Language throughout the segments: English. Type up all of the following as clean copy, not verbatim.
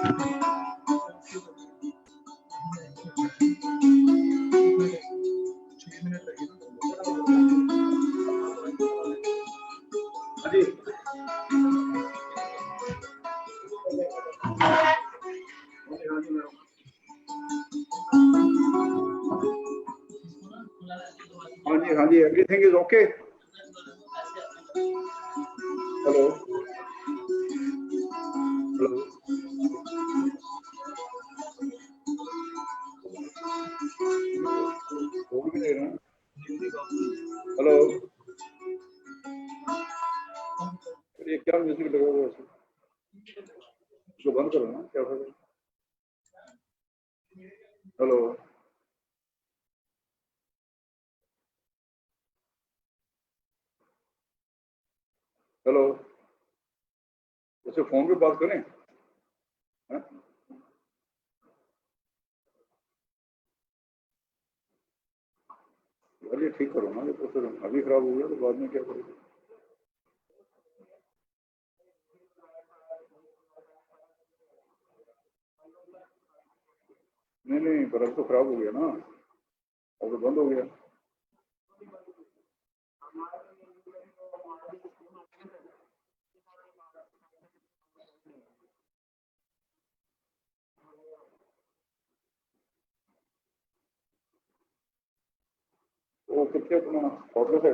हाँ जी, everything is okay. Hello. Hello. Hello, ये क्या म्यूजिक लगा हुआ है? इसको बंद करो ना, क्या होगा? हेलो, हेलो, उसे फोन पे बात करें? हाँ? ये ठीक करो ना, ये तो फिर अभी खराब हो गया तो बाद में क्या करोगे? नहीं, पर अब तो खराब हो गया ना, अब तो बंद हो गया। वो कितने अपना ऑफिस है?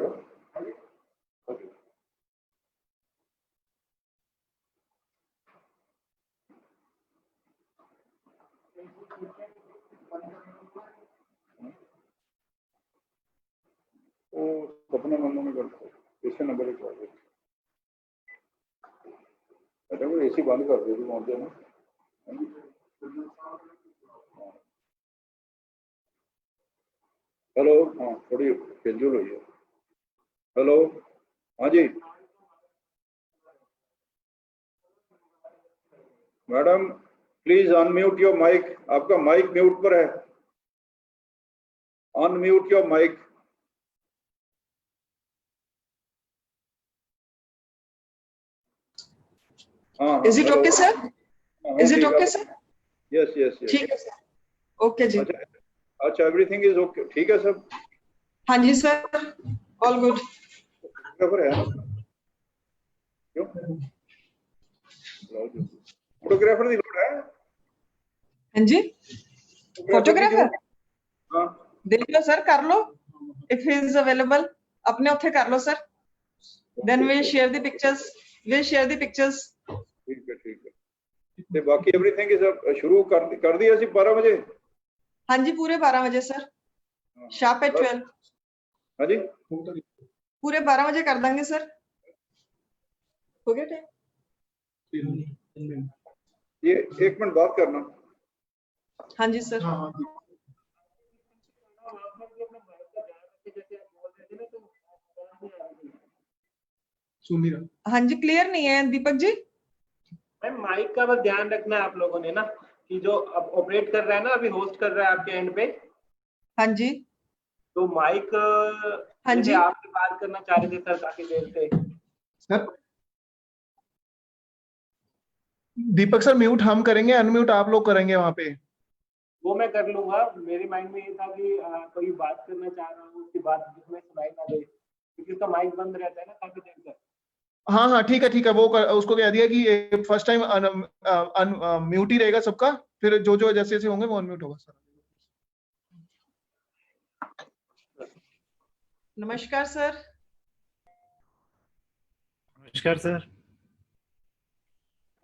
वो सपने मनों में करते इससे नंबर एक बात है, वो एसी बंद कर दे वहाँ पे ना। हेलो, हाँ थोड़ी पेंजुल हुई है। हेलो, हाँ जी madam, please unmute your mic, आपका माइक म्यूट पर है, unmute your mic. Is it okay, sir? Is it okay, sir? Yes. ठीक है सर, ओके जी। अच्छा, एवरीथिंग इज ओके, ठीक है सब? हाँ जी सर, ऑल गुड। फोटोग्राफर है ना? क्यों? फोटोग्राफर की लोड है? हाँ जी, फोटोग्राफर हाँ देख लो सर, कर लो, इफ ही इज अवेलेबल अपने उत्थे कर लो sir, then we share the pictures, ठीक है। ते बाकी एवरीथिंग इज शुरू कर दिया सी 12 बजे? हाँ जी, पूरे 12 बजे सर, शार्प एट 12। हाँ जी, पूरे 12 बजे कर देंगे सर। हो गया टाइम? ये 1 मिनट बात करना। हाँ जी सर। हाँ जी, क्लियर नहीं है दीपक जी। मैम माइक का बस ध्यान रखना है आप लोगों ने ना, कि जो अब ऑपरेट कर रहा है ना, अभी होस्ट कर रहा है आपके एंड पे। हाँ जी, तो माइक हाँ जी, आपसे बात करना चाह रहे थे सर काफी देर से। सर दीपक सर, म्यूट हम करेंगे, अनम्यूट आप लोग करेंगे वहां पे। वो मैं कर लूंगा। मेरे माइंड में ये था कि कोई बात करना चाह रहा हूँ, उसकी बात जिसमें सुनाई ना दे, क्योंकि उसका माइक बंद रहता है ना काफी देर तक। हाँ ठीक है, वो उसको कह दिया कि फर्स्ट टाइम म्यूट ही रहेगा सबका, फिर जो जैसे जैसे होंगे वो अनम्यूट होगा सर। नमस्कार सर। नमस्कार सर।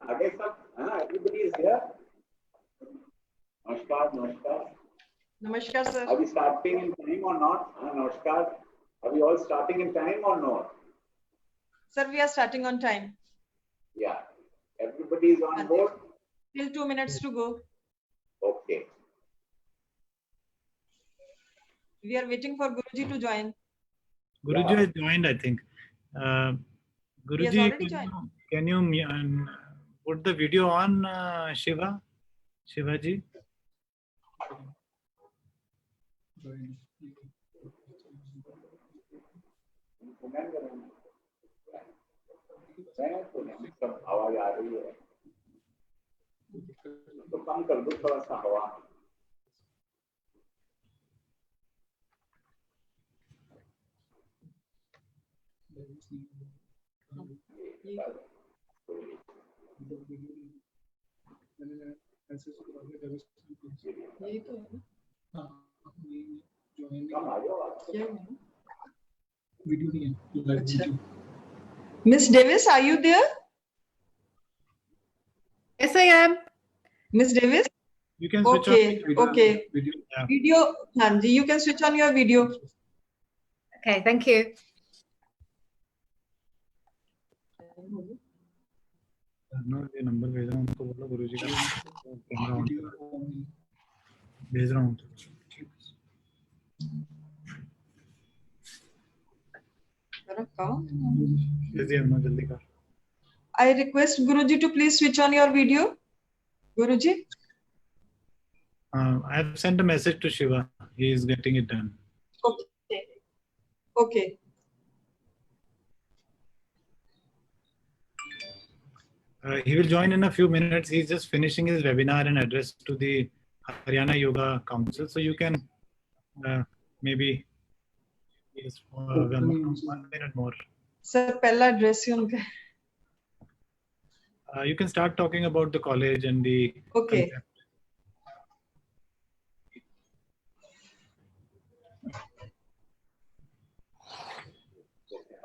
आगे सब, हाँ, एवरीबॉडी इज हियर। नमस्कार sir. Are we starting in time or not? Namaskar. Are we all starting in time or not? Sir, we are starting on time. Yeah. Everybody is on board? Still 2 minutes to go. Okay. We are waiting for Guruji to join. Guruji has joined, I think. Guruji, He has already joined. Can you put the video on, Shivaji? आवाज आ रही है। तो कम कर दो थोड़ा सा हवा। यही तो है ना? कम आ जाओ आप। क्या है? वीडियो नहीं है, अच्छा। Miss Davis, are you there? Yes, I am. Miss Davis? You can switch Okay, on. okay. Yeah. Video, Hanji, you can switch on your video. Okay, thank you. No, ये नंबर भेज रहा हूँ उनको, बोलो गुरुजी का कैमरा ऑन करो। भेज रहा हूँ। भेज दिया मैं, जल्दी कर। I request Guruji to please switch on your video. Guruji? I have sent a message to Shiva. He is getting it done. Okay. Okay. He will join in a few minutes. He's just finishing his webinar and address to the Haryana Yoga Council. So you can maybe just 1 minute more. Sir, pehla address ही उनका। You can start talking about the college and the Okay. concept.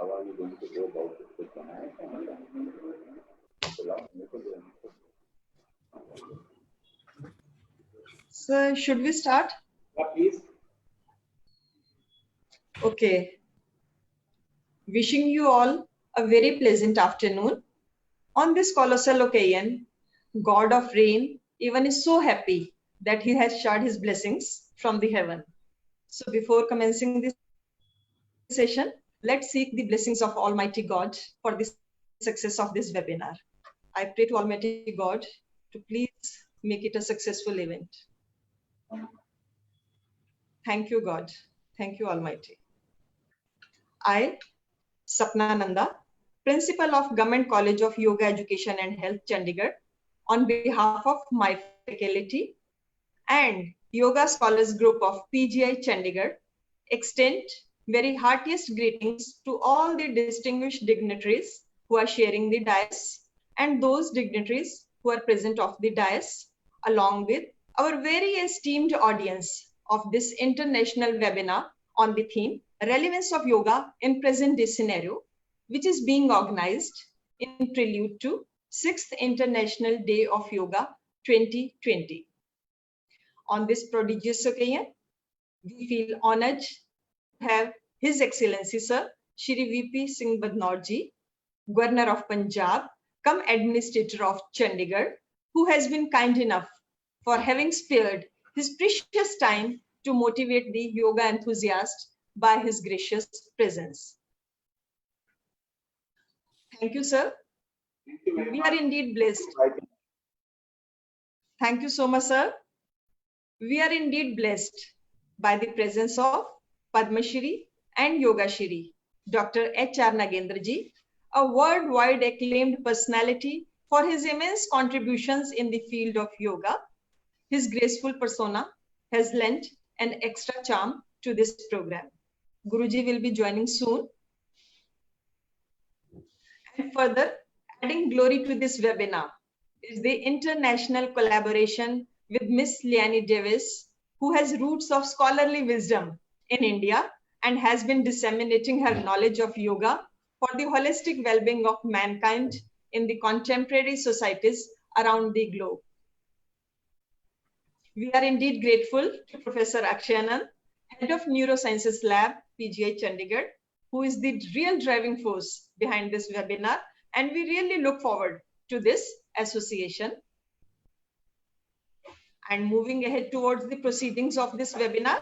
हवा की गुण को दो बहुत कुछ बनाए हैं। Sir, should we start? Please. Okay. Wishing you all a very pleasant afternoon. On this colossal occasion, God of rain even is so happy that he has showered his blessings from the heaven. So before commencing this session, let's seek the blessings of Almighty God for the success of this webinar. I pray to Almighty God to please make it a successful event. Thank you, God. Thank you, Almighty. I, Sapna Nanda, Principal of Government College of Yoga Education and Health, Chandigarh, on behalf of my faculty and Yoga Scholars Group of PGI Chandigarh, extend very heartiest greetings to all the distinguished dignitaries who are sharing the dais and those dignitaries who are present of the dais, along with our very esteemed audience of this international webinar on the theme Relevance of Yoga in Present Day Scenario, which is being organized in prelude to 6th International Day of Yoga 2020. On this prodigious occasion, we feel honored to have His Excellency Sir Shri VP Singh Badnor ji, Governor of Punjab, come Administrator of Chandigarh, who has been kind enough for having spared his precious time to motivate the yoga enthusiast by his gracious presence. Thank you, sir. We are indeed blessed. Thank you so much, sir. We are indeed blessed by the presence of Padma Shri and Yoga Shri, Dr. H.R. Nagendra ji, a worldwide acclaimed personality for his immense contributions in the field of yoga. His graceful persona has lent an extra charm to this program. Guruji will be joining soon. And further, adding glory to this webinar is the international collaboration with Miss Liani Davis, who has roots of scholarly wisdom in India and has been disseminating her knowledge of yoga for the holistic well-being of mankind in the contemporary societies around the globe. We are indeed grateful to Professor Akshayanand, Head of Neurosciences Lab, PGI Chandigarh, who is the real driving force behind this webinar, and we really look forward to this association. And moving ahead towards the proceedings of this webinar,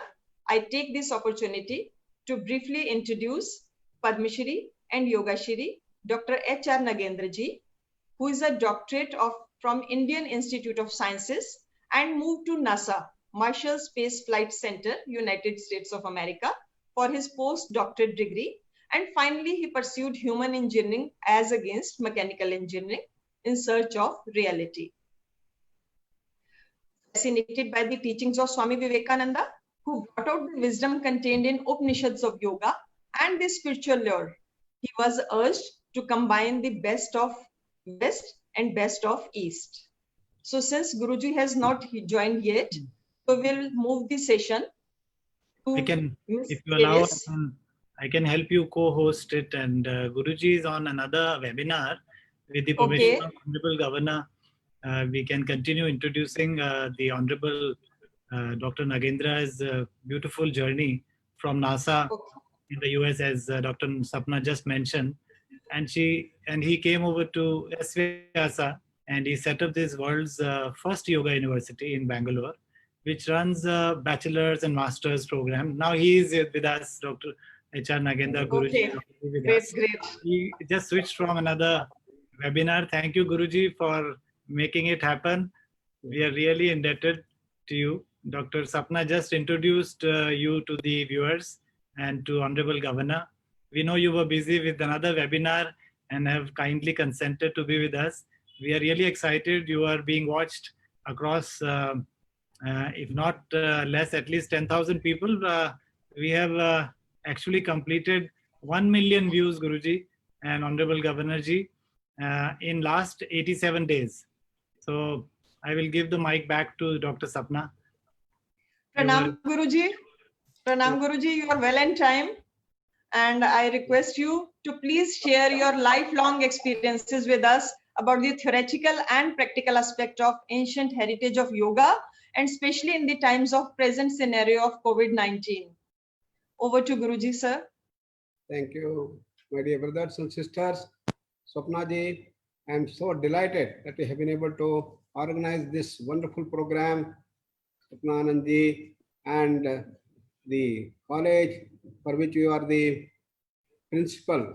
I take this opportunity to briefly introduce Padma Shri and Yoga Shri, Dr. H.R. Nagendra ji, who is a doctorate from Indian Institute of Sciences and moved to NASA, Marshall Space Flight Center, United States of America, for his postdoctorate degree. And finally, he pursued human engineering as against mechanical engineering in search of reality. fascinated by the teachings of Swami Vivekananda, who brought out the wisdom contained in Upanishads of yoga and the spiritual lore. He was urged to combine the best of West and best of East. So since Guruji has not joined yet, so we'll move the session to I can, Ms. if you allow, Alice. I can help you co-host it. And Guruji is on another webinar. With the permission Okay. of Honorable Governor, we can continue introducing the Honorable Dr. Nagendra's beautiful journey from NASA Okay. in the US, as Dr. Sapna just mentioned. And he came over to SVASA and he set up this world's first yoga university in Bangalore, which runs a bachelor's and master's program. Now he is with us, Dr. H.R. Nagendra Guruji. Okay. With Great, us. great. He just switched from another webinar. Thank you, Guruji, for making it happen. We are really indebted to you. Dr. Sapna just introduced you to the viewers and to Honorable Governor. We know you were busy with another webinar and have kindly consented to be with us. We are really excited. You are being watched across, if not less, at least 10,000 people. We have actually completed 1 million views, Guruji and Honorable Governorji, in last 87 days. So I will give the mic back to Dr. Sapna. Pranam Guruji. Pranam Guruji, you are well in time. And I request you to please share your lifelong experiences with us about the theoretical and practical aspect of ancient heritage of yoga, and especially in the times of present scenario of COVID-19. Over to Guruji, sir. Thank you, my dear brothers and sisters. Swapna ji, I am so delighted that we have been able to organize this wonderful program. Swapna Anand ji and the college for which you are the principal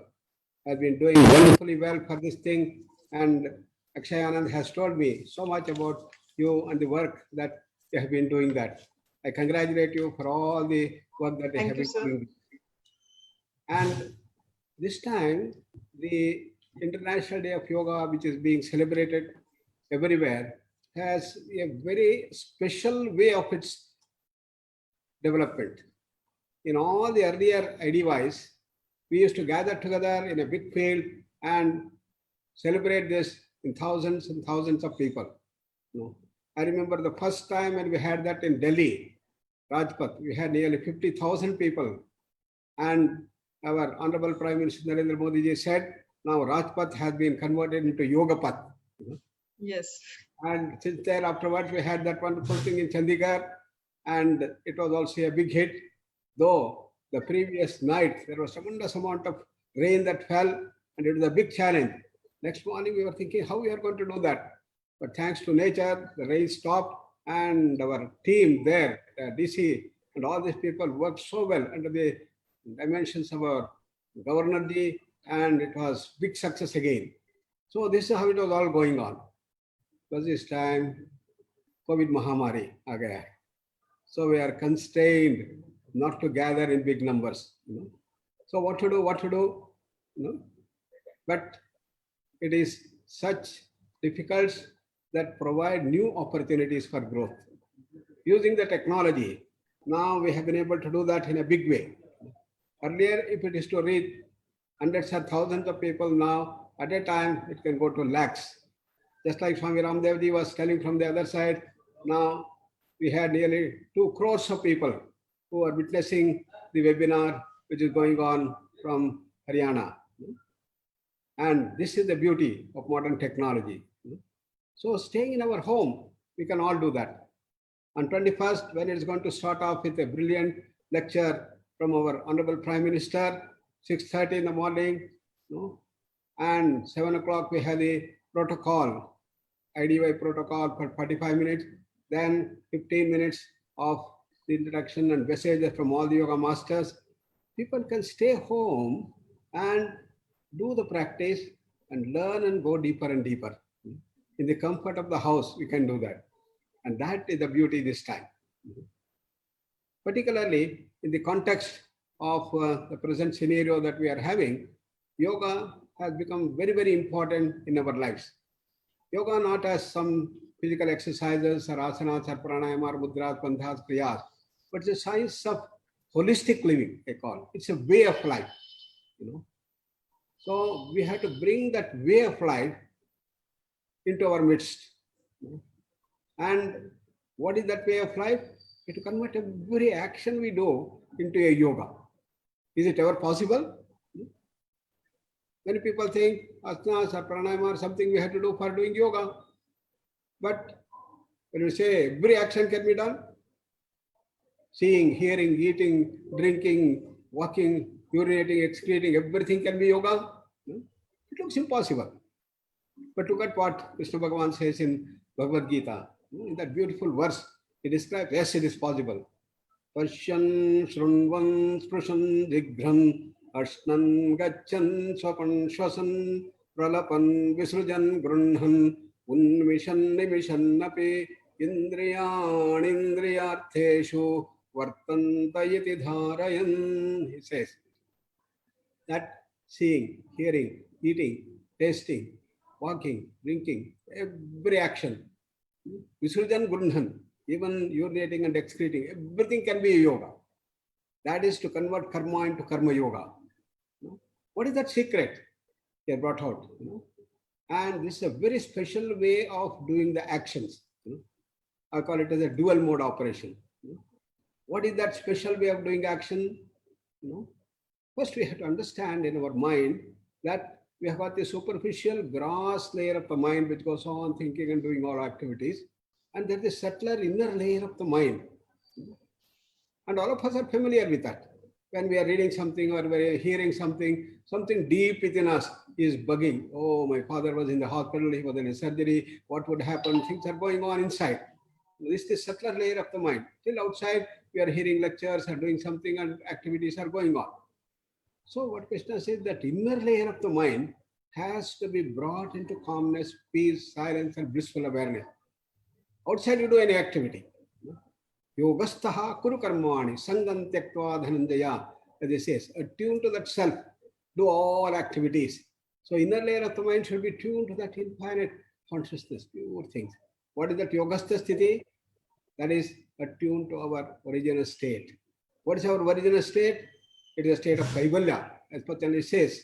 has been doing wonderfully well for this thing. And Akshay Anand has told me so much about you and the work that you have been doing that. I congratulate you for all the work that you have been doing. And this time, the International Day of Yoga, which is being celebrated everywhere, has a very special way of its development. In all the earlier IDYs, we used to gather together in a big field and celebrate this in thousands and thousands of people. I remember the first time when we had that in Delhi, Rajpath, we had nearly 50,000 people. And our Honorable Prime Minister Narendra Modi ji said, now Rajpath has been converted into Yoga Path. Yes. And since then, afterwards, we had that wonderful thing in Chandigarh, and it was also a big hit. Though the previous night, there was a tremendous amount of rain that fell, and it was a big challenge. Next morning, we were thinking how we are going to do that. But thanks to nature, the rain stopped, and our team there, DC, and all these people worked so well under the dimensions of our Governor ji, and it was big success again. So this is how it was all going on. Because this time, COVID Mahamari aa gaya hai. So we are constrained not to gather in big numbers. So what to do? But it is such difficulties that provide new opportunities for growth. Using the technology, now we have been able to do that in a big way. Earlier, if it is to reach hundreds or thousands of people, now at a time it can go to lakhs. Just like Swami Ramdev ji was telling from the other side, now we had nearly 2 crores of people who are witnessing the webinar which is going on from Haryana. And this is the beauty of modern technology. So staying in our home, we can all do that. On 21st, when it's going to start off with a brilliant lecture from our Honorable Prime Minister, 6:30 in the morning, and 7 o'clock we have the protocol, IDY protocol for 45 minutes, then 15 minutes of the introduction and messages from all the yoga masters. People can stay home and do the practice and learn and go deeper and deeper. In the comfort of the house, we can do that. And that is the beauty this time. Particularly in the context of the present scenario that we are having, yoga has become very, very important in our lives. Yoga not as some physical exercises or asanas or pranayama or mudras, bandhas, kriyas, but it's a science of holistic living, I call. It's a way of life, you know. So we have to bring that way of life into our midst. You know. And what is that way of life? We have to convert every action we do into a yoga. Is it ever possible? Many people think asanas or pranayama or something we have to do for doing yoga. But when you say every action can be done, seeing, hearing, eating, drinking, walking, urinating, excreting, everything can be yoga. It looks impossible. But look at what Krishna Bhagavan says in Bhagavad Gita. In that beautiful verse, he describes, yes, it is possible. Pashyan, Shrunvan, Sprushan, Digran, Ashnan, Gachan, Swapan, Shwasan, Pralapan, Visrujan, Grunhan, Unmishan, Nimishan, Napi, Indriyan, Indriyartheshu, Vartantayati Dharayan. He says that seeing, hearing, eating, tasting, walking, drinking, every action, Visrujan, Grunhan, even urinating and excreting, everything can be yoga. That is to convert karma into karma yoga. What is that secret they brought out? And this is a very special way of doing the actions. I call it as a dual mode operation. What is that special way of doing action? First, we have to understand in our mind that we have got the superficial gross layer of the mind which goes on thinking and doing all activities. And there is a subtler inner layer of the mind. And all of us are familiar with that. When we are reading something or we are hearing something, something deep within us is bugging. Oh, my father was in the hospital, he was in a surgery, what would happen? Things are going on inside. This is the subtler layer of the mind. Till outside, we are hearing lectures or doing something and activities are going on. So what Krishna says, that inner layer of the mind has to be brought into calmness, peace, silence, and blissful awareness. Outside you do any activity. Yogastaha kuru karmani sangam tyaktva dhananjaya. As he says, attune to that self, do all activities. So inner layer of the mind should be tuned to that infinite consciousness, pure things. What is that yogastha sthiti? That is attuned to our original state. What is our original state? It is a state of kaivalya, as Patanjali says.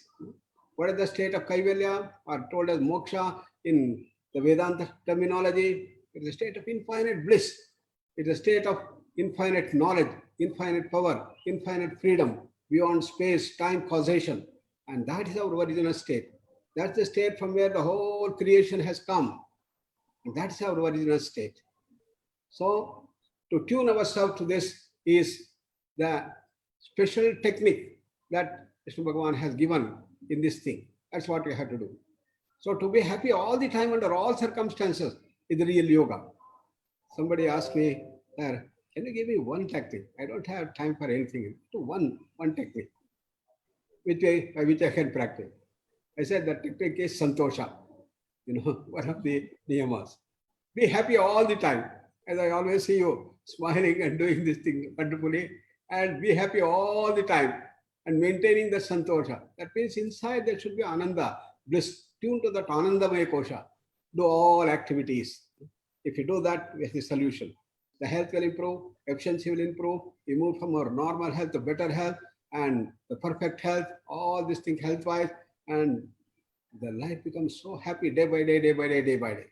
What is the state of kaivalya, or told as moksha in the Vedanta terminology? It is a state of infinite bliss. It is a state of infinite knowledge, infinite power, infinite freedom, beyond space, time, causation. And that is our original state. That's the state from where the whole creation has come. And that's our original state. So, to tune ourselves to this is the special technique that Vishnu Bhagavan has given in this thing. That's what we have to do. So, to be happy all the time under all circumstances is the real yoga. Somebody asked me, can you give me one technique? I don't have time for anything. One technique which I can practice. I said the technique is santosha. One of the niyamas. Be happy all the time. As I always see you smiling and doing this thing wonderfully, and be happy all the time and maintaining the santosha. That means inside there should be ananda, bliss, tuned to that anandamaya kosha. Do all activities. If you do that, we have the solution. The health will improve, efficiency will improve, we move from our normal health to better health and the perfect health, all these things health-wise, and the life becomes so happy day by day, day by day, day by day.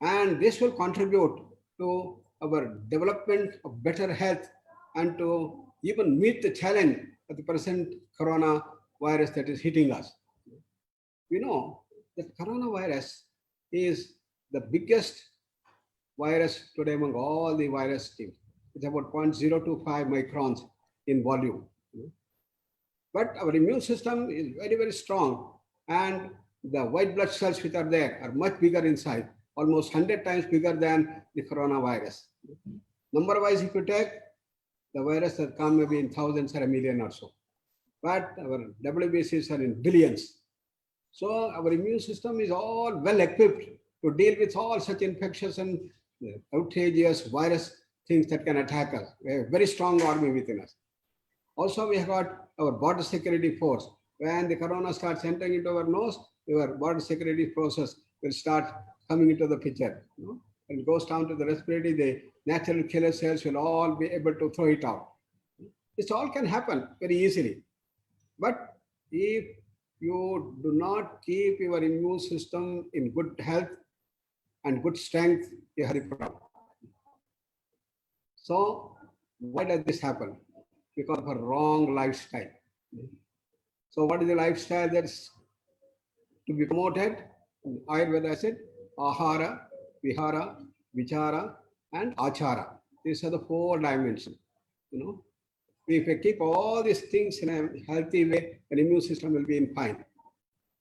And this will contribute to our development of better health and to even meet the challenge of the present coronavirus that is hitting us. We know that coronavirus is the biggest virus today among all the virus teams. It's about 0.025 microns in volume. But our immune system is very, very strong, and the white blood cells which are there are much bigger inside, almost 100 times bigger than the coronavirus. Number-wise, if you take, the virus has come maybe in thousands or a million or so. But our WBCs are in billions. So our immune system is all well equipped to deal with all such infectious and outrageous virus things that can attack us. We have a very strong army within us. Also, we have got our border security force. When the corona starts entering into our nose, our border security forces will start coming into the picture. When it goes down to the respiratory, the natural killer cells will all be able to throw it out. This all can happen very easily. But if you do not keep your immune system in good health and good strength, you have a problem. So why does this happen? Because of a wrong lifestyle. So what is the lifestyle that's to be promoted? Ayurveda said, ahara, vihara, vichara, and achara. These are the 4 dimensions. If we keep all these things in a healthy way, the immune system will be in fine.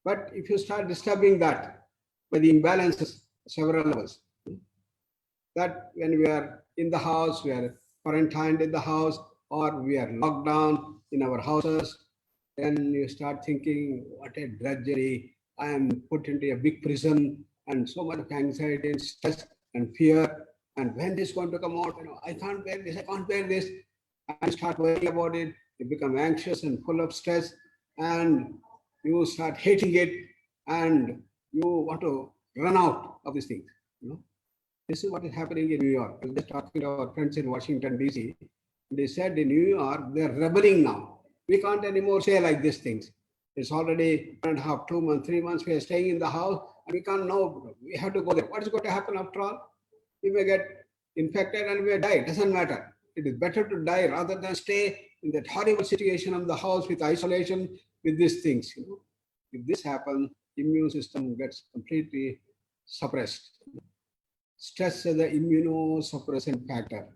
But if you start disturbing that by the imbalances, several levels, that when we are in the house, we are quarantined in the house, or we are locked down in our houses, then you start thinking, what a drudgery, I am put into a big prison, and so much of anxiety and stress and fear, and when this is going to come out, I can't bear this, I can't bear this, and start worrying about it, you become anxious and full of stress, and you start hating it, and you want to run out of these things. This is what is happening in New York. I was just talking to our friends in Washington, D.C. They said in New York, they're rebelling now. We can't anymore say like these things. It's already 1.5, 2 months, 3 months, we are staying in the house, and we can't know, we have to go there. What is going to happen after all? We may get infected and we may die, it doesn't matter. It is better to die rather than stay in that horrible situation of the house with isolation, with these things. If this happens, immune system gets completely suppressed. Stress is the immunosuppressant factor,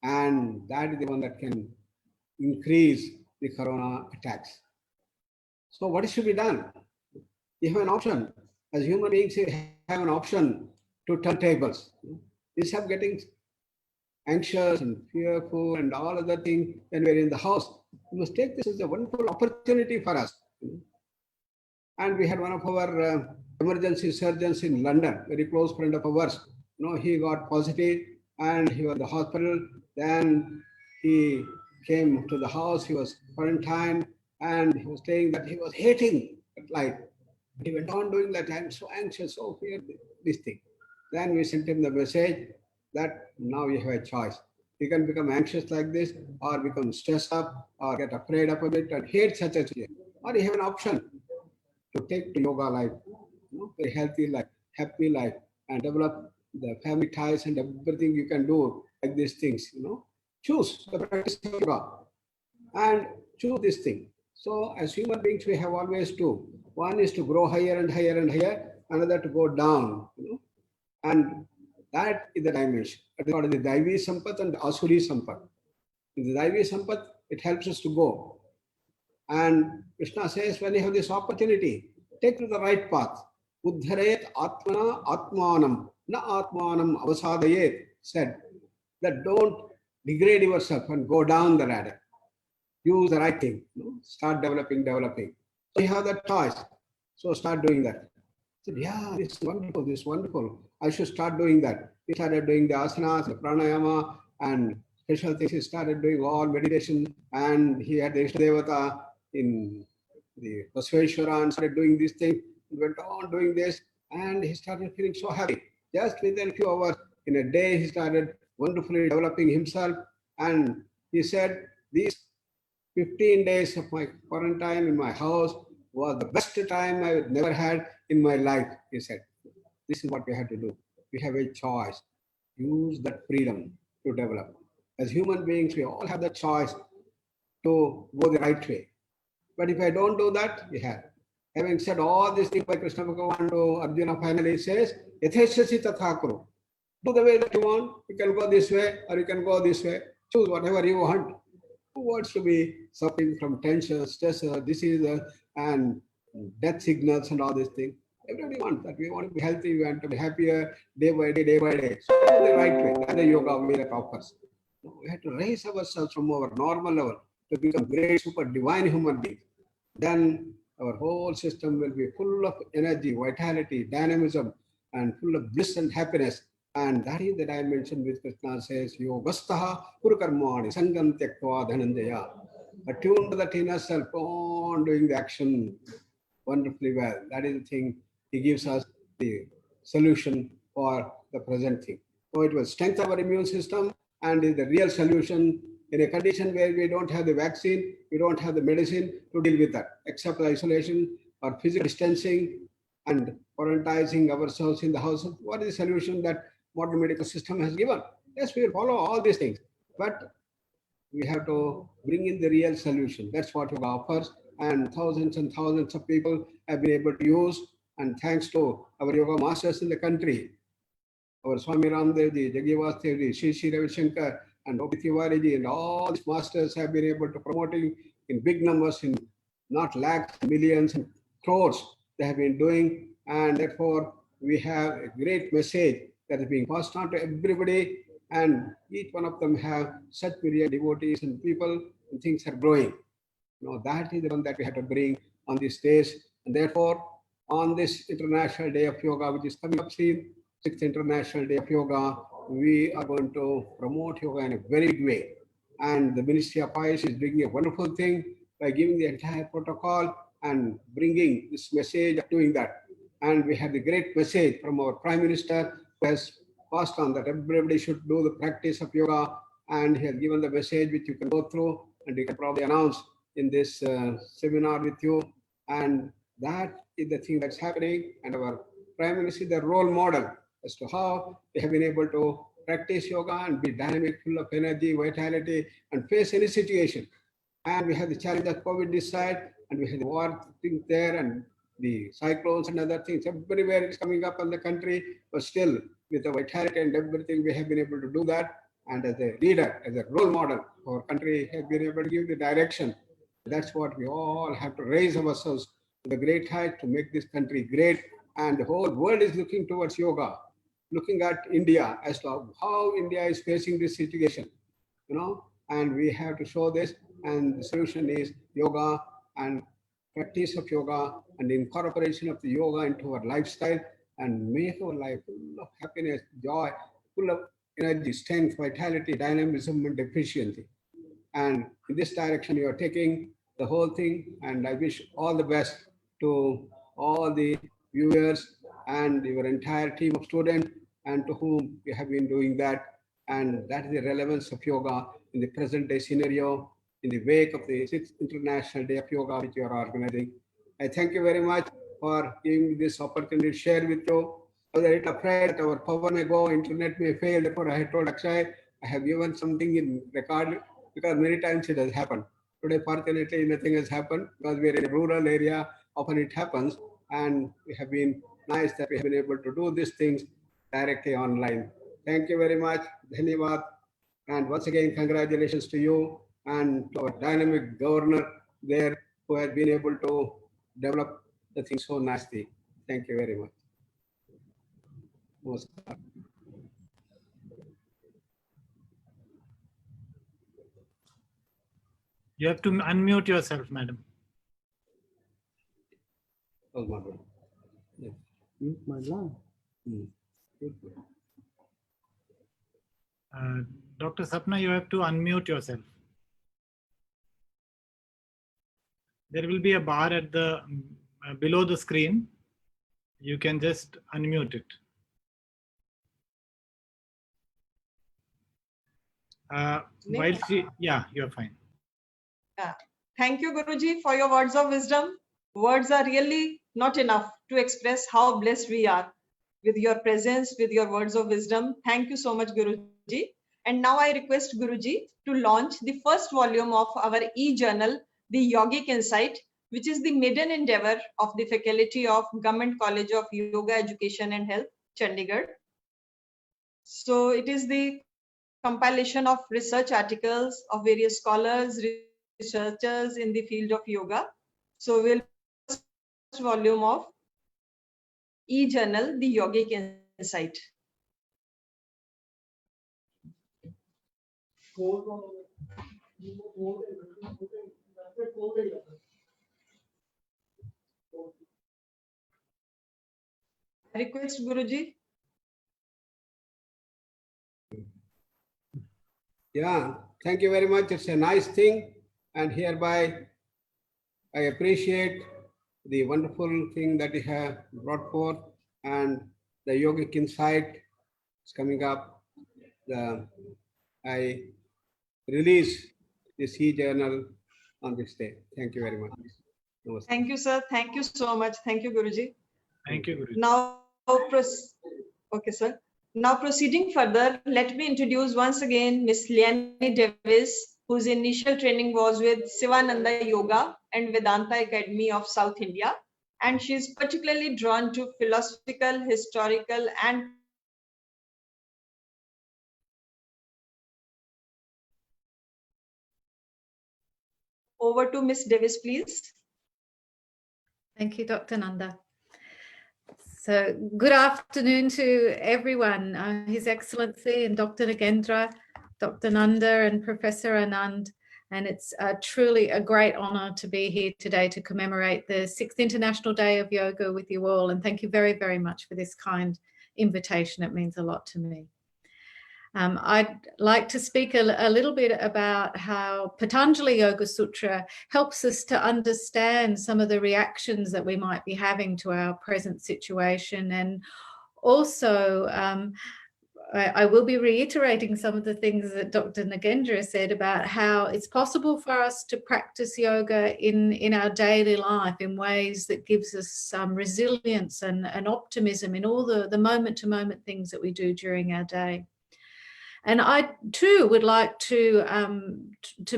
and that is the one that can increase the corona attacks. So what should be done? You have an option. As human beings, you have an option to turn tables. Instead of getting anxious and fearful and all other things when we're in the house, we must take this as a wonderful opportunity for us. And we had one of our emergency surgeons in London, very close friend of ours. He got positive and he was in the hospital. Then he came to the house, he was quarantined, and he was saying that he was hating life. He went on doing that. I'm so anxious, so fear this thing. Then we sent him the message that now you have a choice. You can become anxious like this, or become stressed up, or get afraid of it and hate such a situation. Or you have an option to take to yoga life, a healthy life, happy life, and develop the family ties and everything you can do like these things. Choose the practice of yoga and choose this thing. So as human beings, we have always two. One is to grow higher and higher and higher, another to go down. And that is the dimension. That is called the Daivi Sampat and Asuri Sampat. In the Daivi Sampat, it helps us to go. And Krishna says, when you have this opportunity, take to the right path. Uddharet Atmana Atmanam, na Atmanam Avasadayet, said that don't degrade yourself and go down the ladder. Use the right thing. Start developing. So you have that choice. So start doing that. I said, yeah, this is wonderful. I should start doing that. He started doing the asanas, the pranayama, and special things. He started doing all meditation, and he had the Ishtadevata in the Basveshwara and started doing this thing. He went on doing this, and he started feeling so happy. Just within a few hours, in a day, he started wonderfully developing himself. And he said, these 15 days of my quarantine in my house was the best time I never had in my life, he said. This is what we have to do. We have a choice. Use that freedom to develop. As human beings, we all have the choice to go the right way. But if I don't do that, we have. Having said all these things by Krishna Bhagavan to Arjuna, finally says, Yatheshasi tatha kuru. Do the way that you want. You can go this way or you can go this way. Choose whatever you want. Who wants to be suffering from tension, stress, disease, and death signals and all these things? Everybody wants that. We want to be healthy, we want to be happier day by day. So the right way. That's the yoga way that offers. We have to raise ourselves from our normal level to become great, super divine human beings. Then our whole system will be full of energy, vitality, dynamism, and full of bliss and happiness. And that is the dimension which Krishna says, Yogastaha Kurukarmani Sangam Tyaktva Dhananjaya. Attune to that inner self, on doing the action wonderfully well. That is the thing he gives us. the solution for the present thing. So it will strengthen our immune system and is the real solution in a condition where we don't have the vaccine, we don't have the medicine to deal with that, except isolation or physical distancing and quarantining ourselves in the house. What is the solution that modern medical system has given? Yes, we will follow all these things, but we have to bring in the real solution. That's what yoga offers, and thousands of people have been able to use, and thanks to our yoga masters in the country, our Swami Ramdev ji, Jaggivastev ji, Shri Ravi Shankar, and Obi Tiwari ji, and all these masters have been able to promoting in big numbers, in not lakhs, millions, and crores they have been doing, and therefore we have a great message that is being passed on to everybody, and each one of them have such myriad devotees and people, and things are growing. That is the one that we have to bring on this stage, and therefore on this International Day of Yoga, which is coming up soon, 6th International Day of Yoga, we are going to promote yoga in a very big way. And the Ministry of Ayush is doing a wonderful thing by giving the entire protocol and bringing this message of doing that. And we have the great message from our Prime Minister, who has passed on that everybody should do the practice of yoga, and he has given the message which you can go through and you can probably announce in this seminar with you. And that is the thing that's happening, and our Prime Minister is the role model as to how they have been able to practice yoga and be dynamic, full of energy, vitality, and face any situation. And we have the challenge of COVID this side, and we have the war things there, and the cyclones and other things. Everywhere it's coming up in the country, but still with the vitality and everything, we have been able to do that. And as a leader, as a role model, our country has been able to give the direction. That's what we all have to raise ourselves to the great height to make this country great. And the whole world is looking towards yoga, looking at India as to how India is facing this situation, and we have to show this. And the solution is yoga and practice of yoga and incorporation of the yoga into our lifestyle, and make our life full of happiness, joy, full of energy, strength, vitality, dynamism, and efficiency. And in this direction, you are taking the whole thing, and I wish all the best to all the viewers and your entire team of students, and to whom you have been doing that. And that is the relevance of yoga in the present day scenario, in the wake of the 6th International Day of Yoga, which you are organizing. I thank you very much for giving me this opportunity to share with you. I was a little afraid that our power may go, internet may fail. Therefore, I had told Akshay, I have given something in record, because many times it has happened. Today, fortunately, nothing has happened because we are in a rural area. Often it happens, and we have been nice that we have been able to do these things directly online. Thank you very much. Dhanyavad. And once again, congratulations to you and to our dynamic governor there, who has been able to develop the thing so nicely. Thank you very much. Namaskar. You have to unmute yourself, madam. Yeah. Mute my line. Dr. Sapna, you have to unmute yourself. There will be a bar at the below the screen. You can just unmute it. You're fine. Thank you, Guruji, for your words of wisdom. Words are really not enough to express how blessed we are with your presence, with your words of wisdom. Thank you so much, Guruji. And now I request Guruji to launch the first volume of our e-journal, The Yogic Insight, which is the maiden endeavor of the faculty of Government College of Yoga Education and Health, Chandigarh. So it is the compilation of research articles of various scholars, researchers in the field of yoga. So we'll first volume of e-journal, The Yogic Insight. I request Guruji. Yeah, thank you very much. It's a nice thing. And hereby, I appreciate the wonderful thing that you have brought forth. and the yogic insight is coming up. I release this e-journal on this day. Thank you very much. Namaste. Thank you, sir. Thank you so much. Thank you, Guruji. Thank you, Guruji. Now, okay, sir. Now proceeding further, let me introduce once again Miss Liane Davis, whose initial training was with Sivananda Yoga and Vedanta Academy of South India. And she is particularly drawn to philosophical, historical, and over to Miss Davis, please. Thank you, Dr. Nanda. So good afternoon to everyone, His Excellency and Dr. Nagendra, Dr. Nanda and Professor Anand. And it's truly a great honor to be here today to commemorate the 6th International Day of Yoga with you all. And thank you very, very much for this kind invitation. It means a lot to me. I'd like to speak a little bit about how Patanjali Yoga Sutra helps us to understand some of the reactions that we might be having to our present situation. And also, I will be reiterating some of the things that Dr. Nagendra said about how it's possible for us to practice yoga in our daily life in ways that gives us some resilience and optimism in all the moment-to-moment things that we do during our day. And I too would like to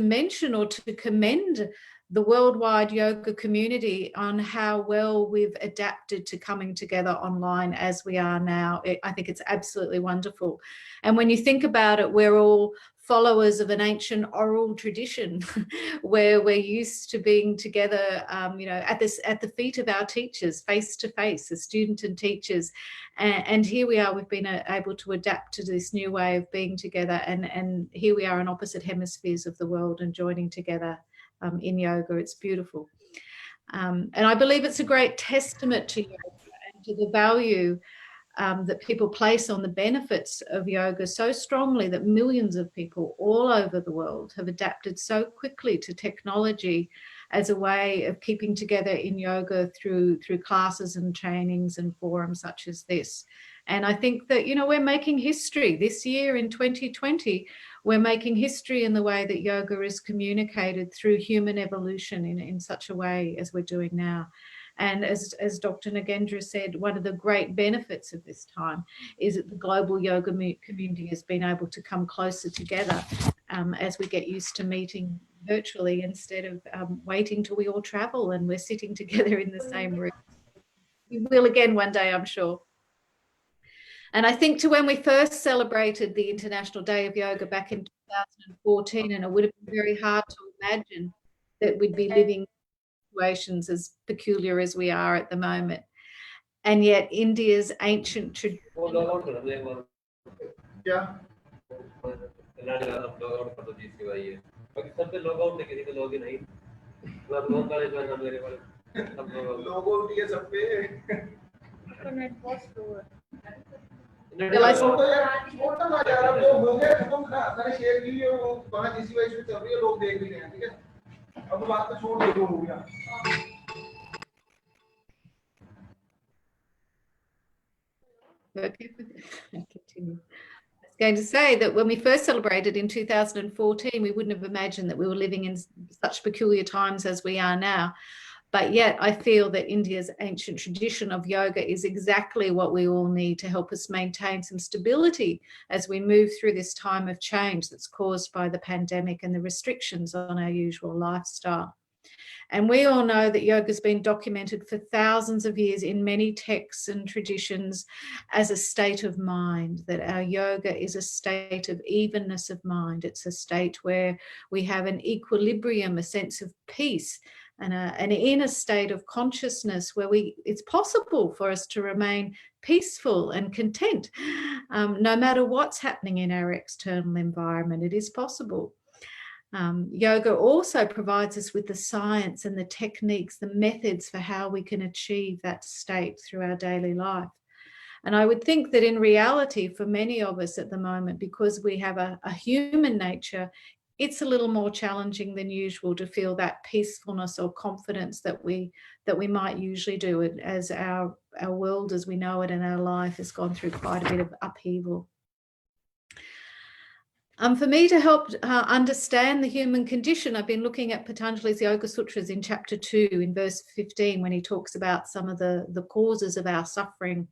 mention or to commend the worldwide yoga community on how well we've adapted to coming together online as we are now. I think it's absolutely wonderful. And when you think about it, we're all followers of an ancient oral tradition where we're used to being together, you know, at the feet of our teachers, face to face, as student and teachers. And here we are, we've been able to adapt to this new way of being together. And here we are in opposite hemispheres of the world and joining together in yoga. It's beautiful. And I believe it's a great testament to yoga and to the value that people place on the benefits of yoga so strongly that millions of people all over the world have adapted so quickly to technology as a way of keeping together in yoga through classes and trainings and forums such as this. And I think that, you know, we're making history this year in 2020. We're making history in the way that yoga is communicated through human evolution in such a way as we're doing now. And as Dr. Nagendra said, one of the great benefits of this time is that the global yoga community has been able to come closer together as we get used to meeting virtually instead of waiting till we all travel and we're sitting together in the same room. We will again one day, I'm sure. And I think to when we first celebrated the International Day of Yoga back in 2014, and it would have been very hard to imagine that we'd be living situations as peculiar as we are at the moment. And yet India's ancient tradition. Yeah. अब बात तो छोड़ दो हो गया. Okay, I continue. I was going to say that when we first celebrated in 2014, we wouldn't have imagined that we were living in such peculiar times as we are now. But yet I feel that India's ancient tradition of yoga is exactly what we all need to help us maintain some stability as we move through this time of change that's caused by the pandemic and the restrictions on our usual lifestyle. And we all know that yoga has been documented for thousands of years in many texts and traditions as a state of mind, that our yoga is a state of evenness of mind. It's a state where we have an equilibrium, a sense of peace, and an inner state of consciousness where it's possible for us to remain peaceful and content no matter what's happening in our external environment. It is possible. Yoga also provides us with the science and the techniques, the methods for how we can achieve that state through our daily life. And I would think that in reality, for many of us at the moment, because we have a human nature it's a little more challenging than usual to feel that peacefulness or confidence that we might usually do, as our world as we know it and our life has gone through quite a bit of upheaval. For me to help understand the human condition, I've been looking at Patanjali's Yoga Sutras in chapter 2 in verse 15, when he talks about some of the causes of our suffering.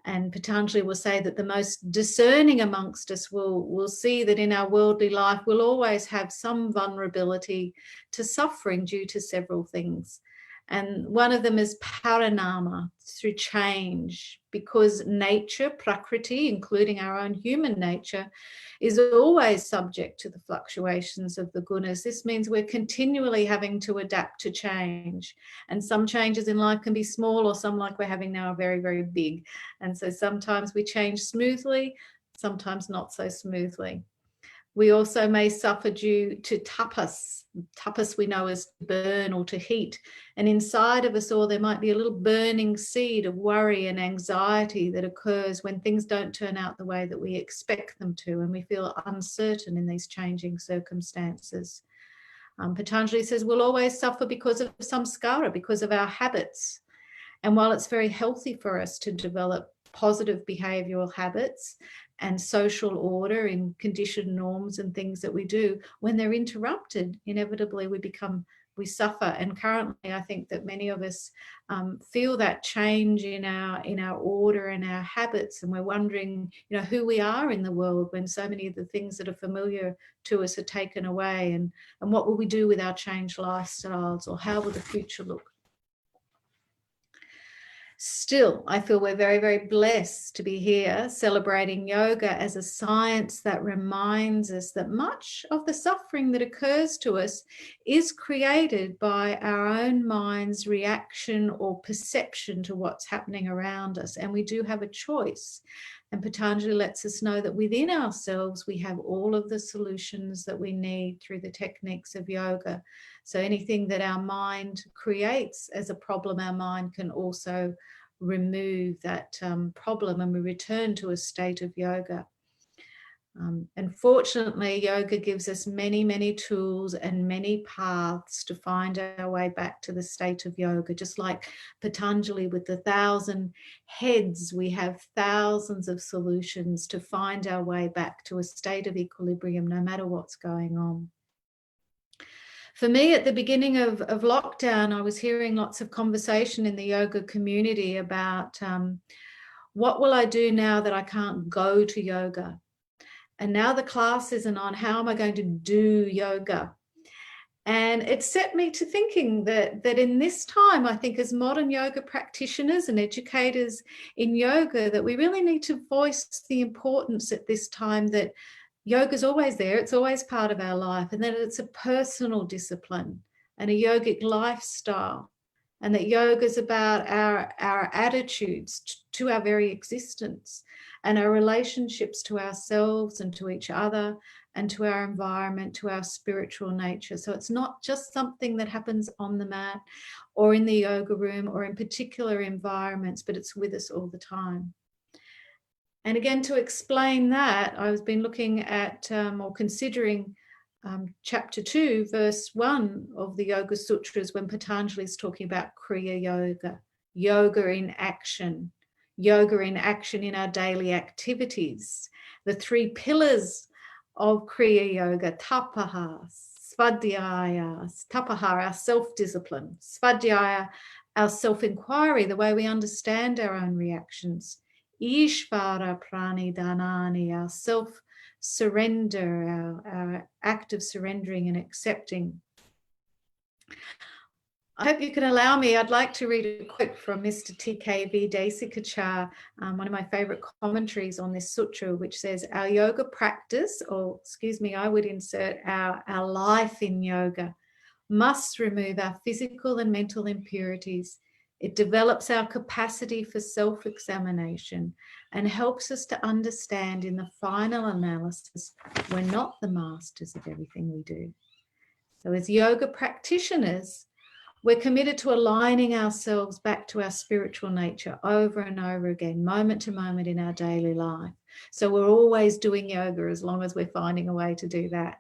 And Patanjali will say that the most discerning amongst us will see that in our worldly life we'll always have some vulnerability to suffering due to several things. And one of them is parinama, through change, because nature, prakriti, including our own human nature, is always subject to the fluctuations of the gunas. This means we're continually having to adapt to change. And some changes in life can be small, or some, like we're having now, are very, very big. And so sometimes we change smoothly, sometimes not so smoothly. We also may suffer due to tapas. Tapas we know as to burn or to heat. And inside of us all, there might be a little burning seed of worry and anxiety that occurs when things don't turn out the way that we expect them to, and we feel uncertain in these changing circumstances. Patanjali says we'll always suffer because of samskara, because of our habits. And while it's very healthy for us to develop positive behavioural habits and social order in conditioned norms and things that we do, when they're interrupted, inevitably we suffer. And currently, I think that many of us feel that change in our order and our habits, and we're wondering, who we are in the world when so many of the things that are familiar to us are taken away, and what will we do with our changed lifestyles, or how will the future look? Still, I feel we're very, very blessed to be here celebrating yoga as a science that reminds us that much of the suffering that occurs to us is created by our own mind's reaction or perception to what's happening around us. And we do have a choice. And Patanjali lets us know that within ourselves, we have all of the solutions that we need through the techniques of yoga. So anything that our mind creates as a problem, our mind can also remove that problem, and we return to a state of yoga. And fortunately, yoga gives us many, many tools and many paths to find our way back to the state of yoga. Just like Patanjali with the 1,000 heads, we have thousands of solutions to find our way back to a state of equilibrium, no matter what's going on. For me, at the beginning of lockdown, I was hearing lots of conversation in the yoga community about what will I do now that I can't go to yoga? And now the class isn't on, how am I going to do yoga? And it set me to thinking that in this time, I think as modern yoga practitioners and educators in yoga, that we really need to voice the importance at this time that yoga is always there, it's always part of our life, and that it's a personal discipline and a yogic lifestyle, and that yoga is about our attitudes to our very existence and our relationships to ourselves and to each other and to our environment, to our spiritual nature. So it's not just something that happens on the mat or in the yoga room or in particular environments, but it's with us all the time. And again, to explain that, I've been looking at or considering chapter 2, verse 1 of the Yoga Sutras, when Patanjali is talking about Kriya Yoga, yoga in action in our daily activities. The 3 pillars of Kriya Yoga: tapaha, svadhyaya, tapaha, our self-discipline, svadhyaya, our self-inquiry, the way we understand our own reactions, Ishvara pranidhanani, our self-surrender, our act of surrendering and accepting. I hope you can allow me, I'd like to read a quote from Mr. T.K.V. Desikachar, one of my favorite commentaries on this sutra, which says, our yoga practice, or excuse me, I would insert our life in yoga, must remove our physical and mental impurities. It develops our capacity for self-examination and helps us to understand in the final analysis we're not the masters of everything we do. So as yoga practitioners, we're committed to aligning ourselves back to our spiritual nature over and over again, moment to moment in our daily life. So we're always doing yoga as long as we're finding a way to do that.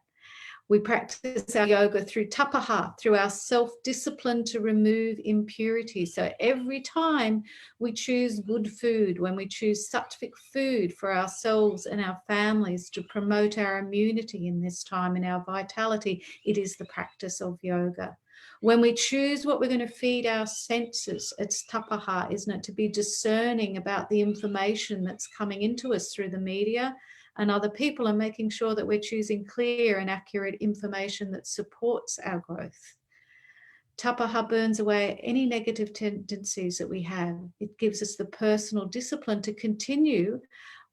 We practice our yoga through tapaha, through our self-discipline to remove impurity. So every time we choose good food, when we choose sattvic food for ourselves and our families to promote our immunity in this time and our vitality, it is the practice of yoga. When we choose what we're going to feed our senses, it's tapaha, isn't it? To be discerning about the information that's coming into us through the media and other people, and making sure that we're choosing clear and accurate information that supports our growth. Tapaha burns away any negative tendencies that we have. It gives us the personal discipline to continue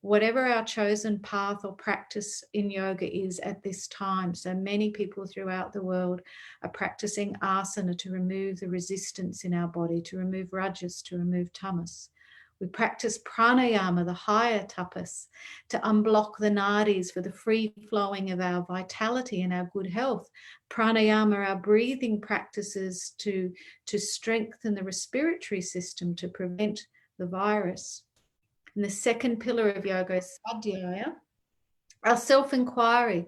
whatever our chosen path or practice in yoga is at this time. So many people throughout the world are practicing asana to remove the resistance in our body, to remove rajas, to remove tamas. We practice pranayama, the higher tapas, to unblock the nadis for the free flowing of our vitality and our good health. Pranayama, our breathing practices to strengthen the respiratory system, to prevent the virus. And the second pillar of yoga is svadhyaya, our self-inquiry,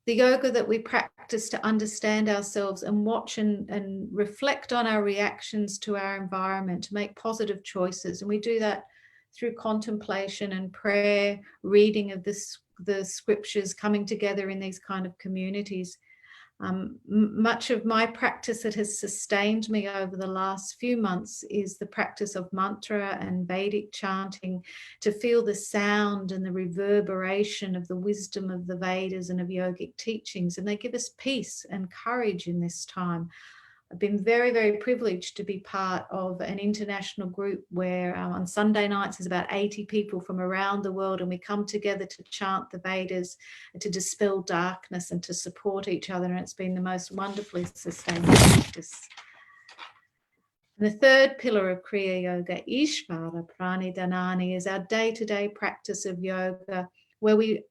the yoga that we practice to understand ourselves and watch and reflect on our reactions to our environment, to make positive choices. And we do that through contemplation and prayer, reading of the scriptures, coming together in these kind of communities. Much of my practice that has sustained me over the last few months is the practice of mantra and Vedic chanting, to feel the sound and the reverberation of the wisdom of the Vedas and of yogic teachings, and they give us peace and courage in this time. I've been very, very privileged to be part of an international group where on Sunday nights there's about 80 people from around the world, and we come together to chant the Vedas and to dispel darkness and to support each other, and it's been the most wonderfully sustained practice. And the third pillar of Kriya Yoga, Ishvara Pranidhanani, is our day-to-day practice of yoga, where we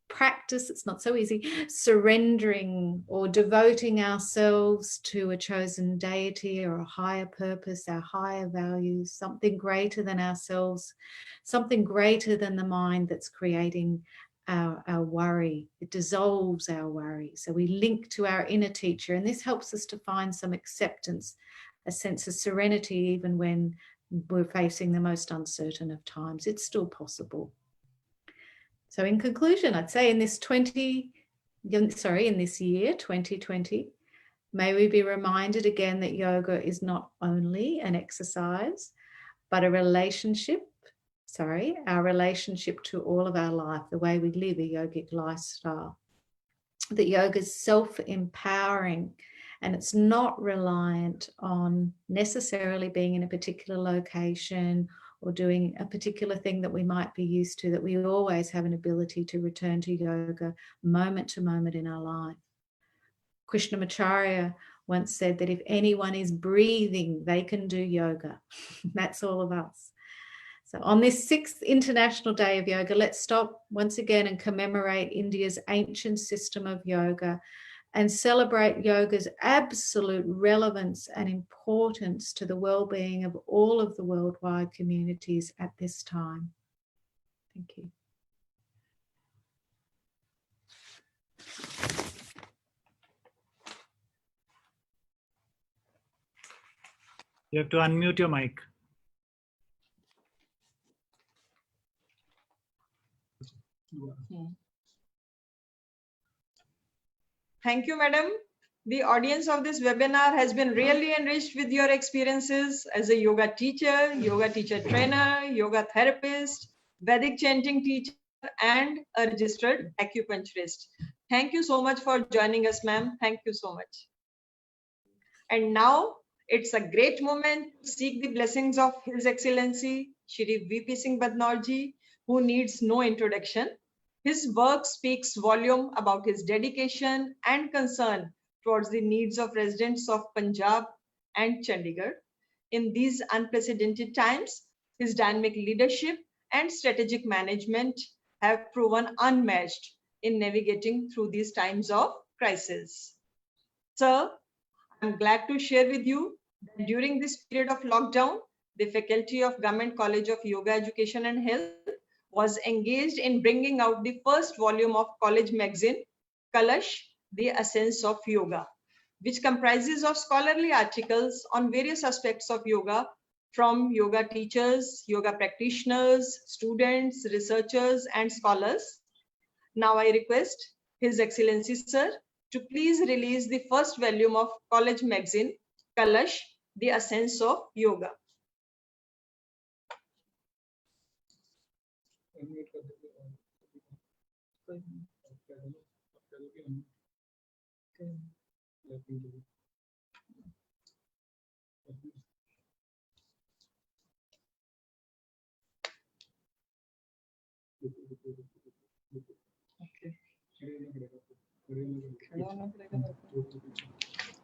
practice, it's not so easy, surrendering or devoting ourselves to a chosen deity or a higher purpose, our higher values, something greater than ourselves, something greater than the mind that's creating our worry. It dissolves our worry. So we link to our inner teacher, and this helps us to find some acceptance, a sense of serenity, even when we're facing the most uncertain of times. It's still possible. So in conclusion, I'd say in this year, 2020, may we be reminded again that yoga is not only an exercise, but our relationship to all of our life, the way we live a yogic lifestyle. That yoga is self-empowering, and it's not reliant on necessarily being in a particular location or doing a particular thing that we might be used to, that we always have an ability to return to yoga moment to moment in our life. Krishnamacharya once said that if anyone is breathing, they can do yoga. That's all of us. So on this 6th International Day of Yoga, let's stop once again and commemorate India's ancient system of yoga and celebrate yoga's absolute relevance and importance to the well-being of all of the worldwide communities at this time. Thank you. You have to unmute your mic. Thank you, madam. The audience of this webinar has been really enriched with your experiences as a yoga teacher trainer, yoga therapist, Vedic chanting teacher, and a registered acupuncturist. Thank you so much for joining us, ma'am. Thank you so much. And now it's a great moment to seek the blessings of His Excellency, Shri V.P. Singh Badnaur-ji, who needs no introduction. His work speaks volume about his dedication and concern towards the needs of residents of Punjab and Chandigarh. In these unprecedented times, his dynamic leadership and strategic management have proven unmatched in navigating through these times of crisis. Sir, I'm glad to share with you that during this period of lockdown, the faculty of Government College of Yoga Education and Health was engaged in bringing out the first volume of college magazine, Kalash, The Essence of Yoga, which comprises of scholarly articles on various aspects of yoga from yoga teachers, yoga practitioners, students, researchers, and scholars. Now I request His Excellency Sir to please release the first volume of college magazine, Kalash, The Essence of Yoga.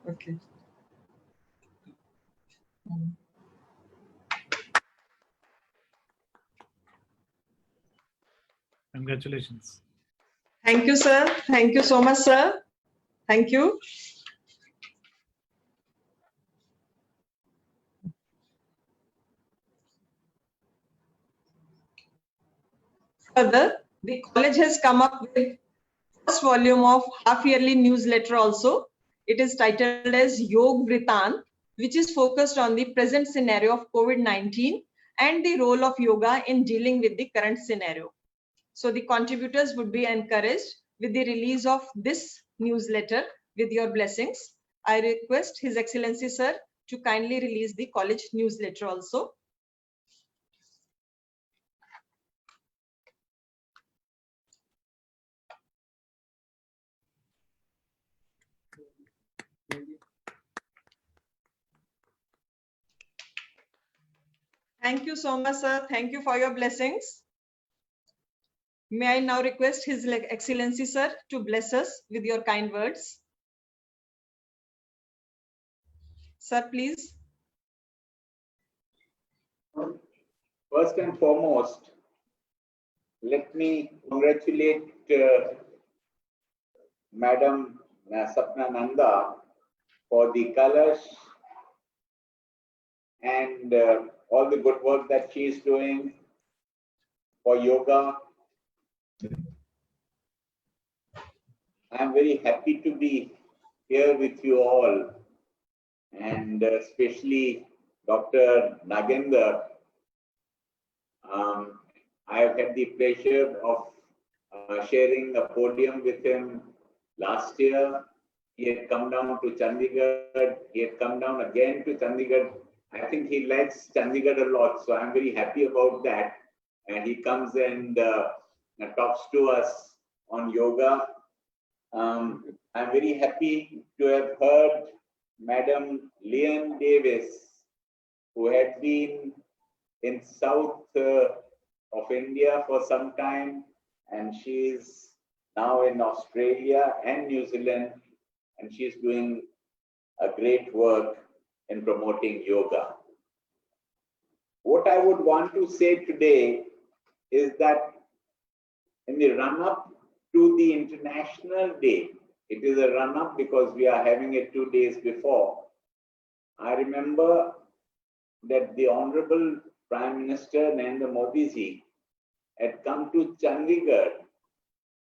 Okay. Congratulations. Thank you, sir. Thank you so much, sir. Thank you. Further, the college has come up with first volume of half-yearly newsletter also. It is titled as Yog Vritan, which is focused on the present scenario of COVID-19 and the role of yoga in dealing with the current scenario. So the contributors would be encouraged with the release of this newsletter with your blessings. I request His Excellency Sir to kindly release the college newsletter also. Thank you so much, sir. Thank you for your blessings. May I now request His Excellency Sir to bless us with your kind words. Sir, please. First and foremost, let me congratulate Madam Sapna Nanda for the Kalash and all the good work that she is doing for yoga. I am very happy to be here with you all, and especially Dr. Nagendra. I have had the pleasure of sharing a podium with him last year. He had come down to Chandigarh. He had come down again to Chandigarh. I think he likes Chandigarh a lot, so I'm very happy about that. And he comes and talks to us on yoga. I'm very happy to have heard Madam Leon Davis, who had been in south of India for some time, and she is now in Australia and New Zealand, and she's doing a great work in promoting yoga. What I would want to say today is that in the run-up to the International Day, it is a run-up because we are having it 2 days before. I remember that the Honorable Prime Minister Narendra Modi ji had come to Chandigarh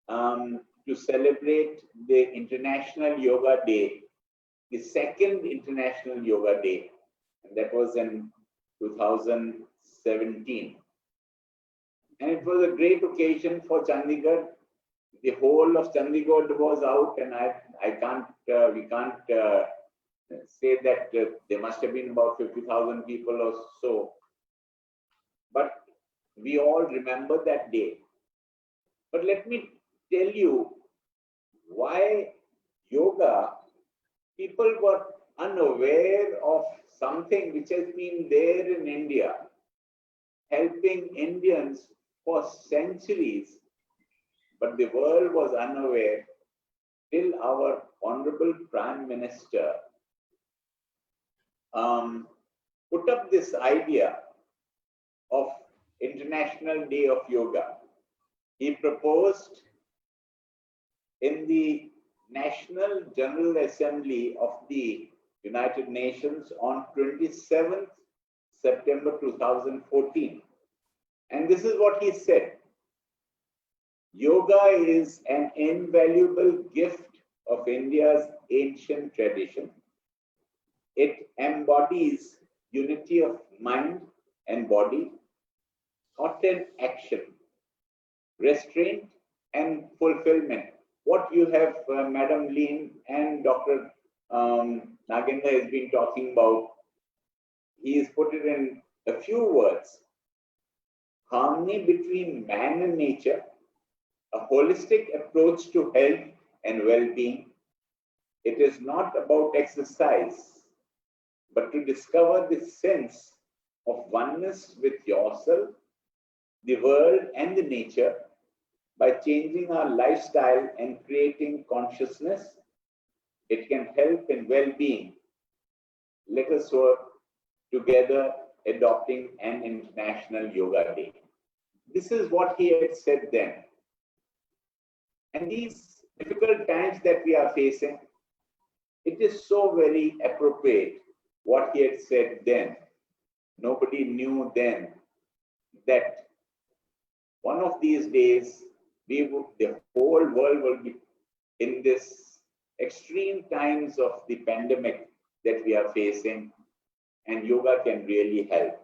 to celebrate the International Yoga Day, the second International Yoga Day, and that was in 2017. And it was a great occasion for Chandigarh. The whole of Chandigarh was out, and we can't say that there must have been about 50,000 people or so. But we all remember that day. But let me tell you why yoga, people were unaware of something which has been there in India, helping Indians for centuries. But the world was unaware till our Honorable Prime Minister put up this idea of International Day of Yoga. He proposed in the National General Assembly of the United Nations on 27th September 2014. And this is what he said: yoga is an invaluable gift of India's ancient tradition. It embodies unity of mind and body, thought and action, restraint and fulfillment. What you have, Madam Lean and Dr. Nagendra has been talking about, he has put it in a few words. Harmony between man and nature, a holistic approach to health and well-being. It is not about exercise, but to discover the sense of oneness with yourself, the world and the nature by changing our lifestyle and creating consciousness. It can help in well-being. Let us work together adopting an International Yoga Day. This is what he had said then. And these difficult times that we are facing, it is so very appropriate what he had said then. Nobody knew then that one of these days, the whole world will be in this extreme times of the pandemic that we are facing, and yoga can really help.